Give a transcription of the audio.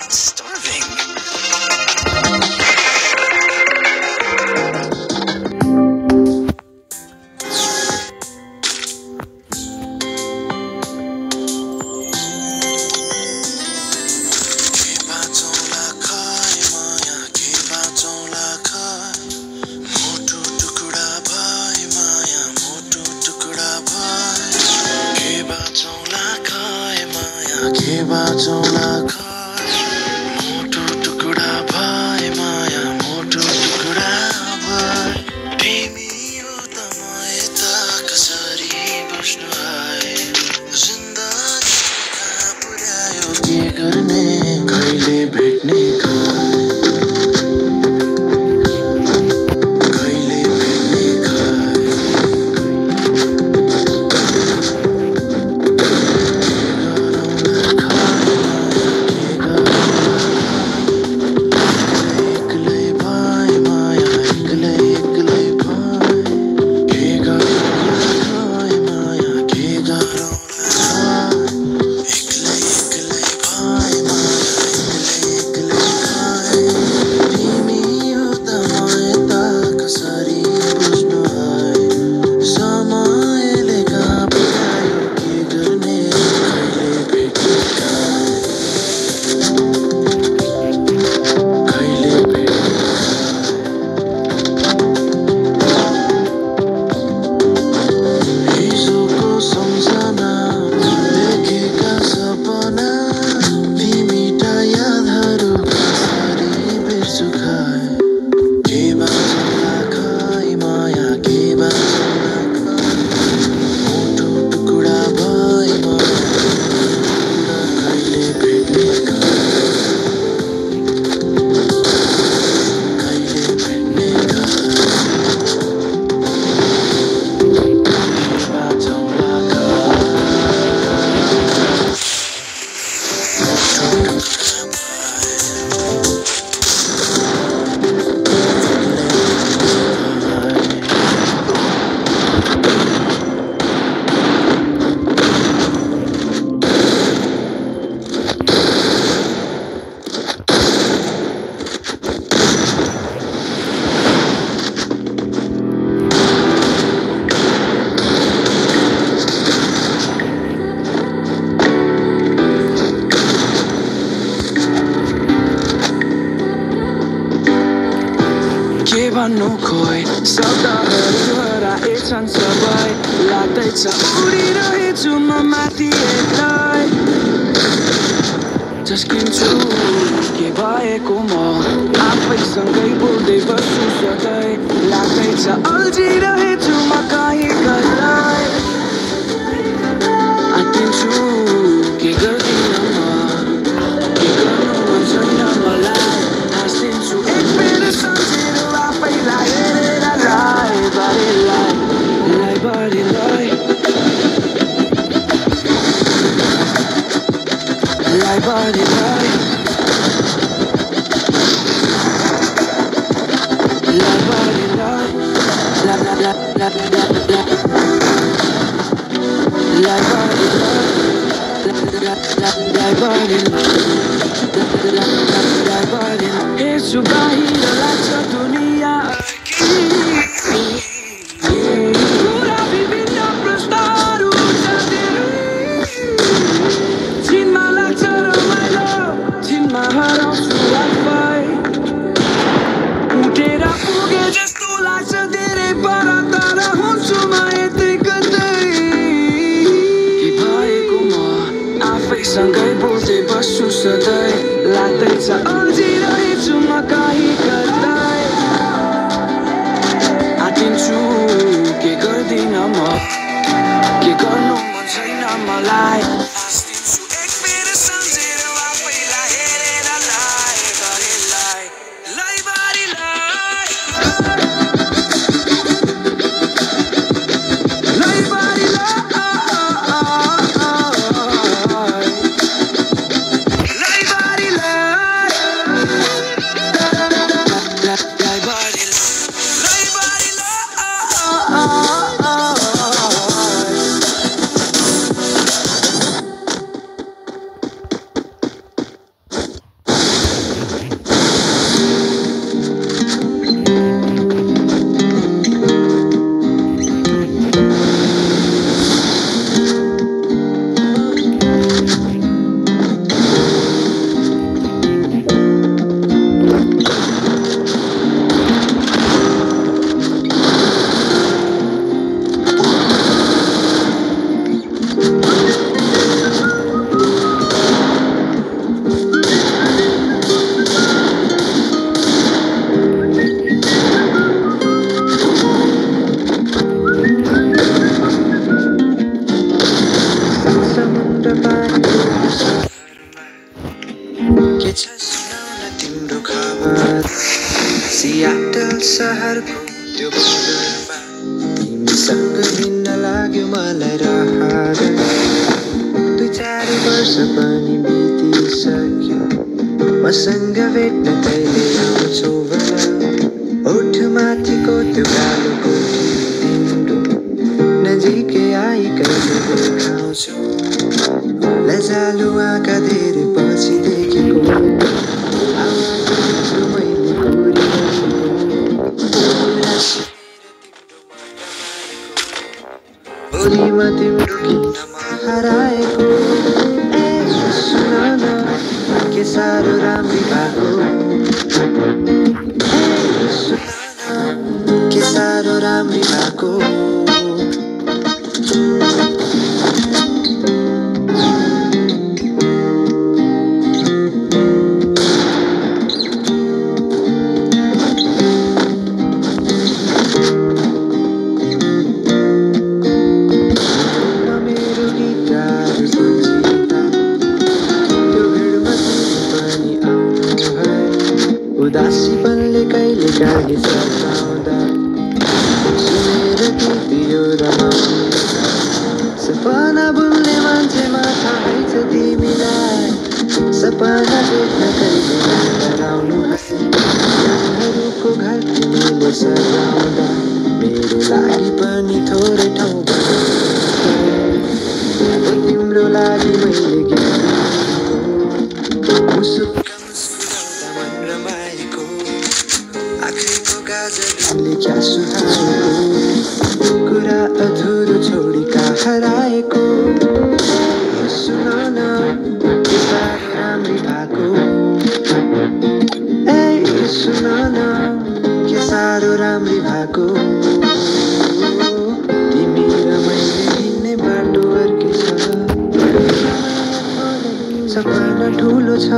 Starving. के बाँचौला मोटो टुकुडा भए माया मोटो टुकुडा भए तिमी हो त म यता कसरी बस्नु आए जिन्दगी कहाँ पुर्यायो के गर्ने कहिले भेट्ने भन्नु खोइ शब्दहरू हराएछन् सबै लाग्दैछ उडिरहेछु म माथि एक्लै झस्किन्छु के भएको म आफैसँगै बोल्दै बस्छु सधैँ लाग्दैछ अल्झिरहेछु म कहीँ कतै आँटिन्छु के गर्दिनँ म के गर्नु मन छैन मलाई हाँस्दिन्छु एक बेर सम्झेर आफैलाई हेरेर लाइबारीलाई लाइबारीलाई लाइबारीलाई लाइबारीलाई ला ला ला ला लाइबारीलाई हेर्छु बाहिर लाग्छ दुनियाँ पुरा विभिन्न प्रश्नहरू चिनमा लाग्छ रमाइलो चिनमा हराउँछु आफै उठेर पुगे जस्तो लाग्छ धेरै पर तर हुन्छु म यतै कतै के भएको म आफैसँगै बोल्दै बस्छु सधैँ लाग्दैछ अल्झिरहेछु म कहीँ कतै आँटिन्छु के गर्दिनँ म के गर्नु मन छैन मलाई हाँस्दिन्छु एक बेर सम्झेर आफैलाई हेरेर लाइबारीलाई लाइबारीलाई के छ सुनाउन तिम्रो खबर सियाटल सहरको त्यो बजारमा तिमीसँग हिँड्न लाग्यो मलाई रहर 2-4 वर्ष पनि बितिसक्यो मसँग भेट्न कहिले आउँछौ भन ओठमाथिको त्यो कालो कोठी तिम्रो नजिकै आई कहिले देखाउँछौ लजालु आँखा धेरै पछि देखेको आवाज मैले भोलिमा तिम्रो किनमा हराएको ए सुन न के साह्रो राम्री भएको ए सुन न के साह्रो राम्री भएको उदासीपनले कहिले काहीँ सताउँदा सुनेर गीत यो रमाउने सपना बुन्ने मान्छेमा थाहै छ तिमीलाई सपना देख्न कहिले डराउनु यहाँहरूको घर तिमीले सजाउँदा मेरो लागि पनि थोरै ठाउँ बनाऊ तिम्रो लागि मैले गीत आँखाको क्या सुहाएको कुरा अधुरो छोडी कहाँ हराएको सुन न के साह्रो राम्री भएको ए सुन न के साह्रो राम्री भएको तिमी र मैले हिँड्ने बाटो अर्कै छ सपना ठुलो छ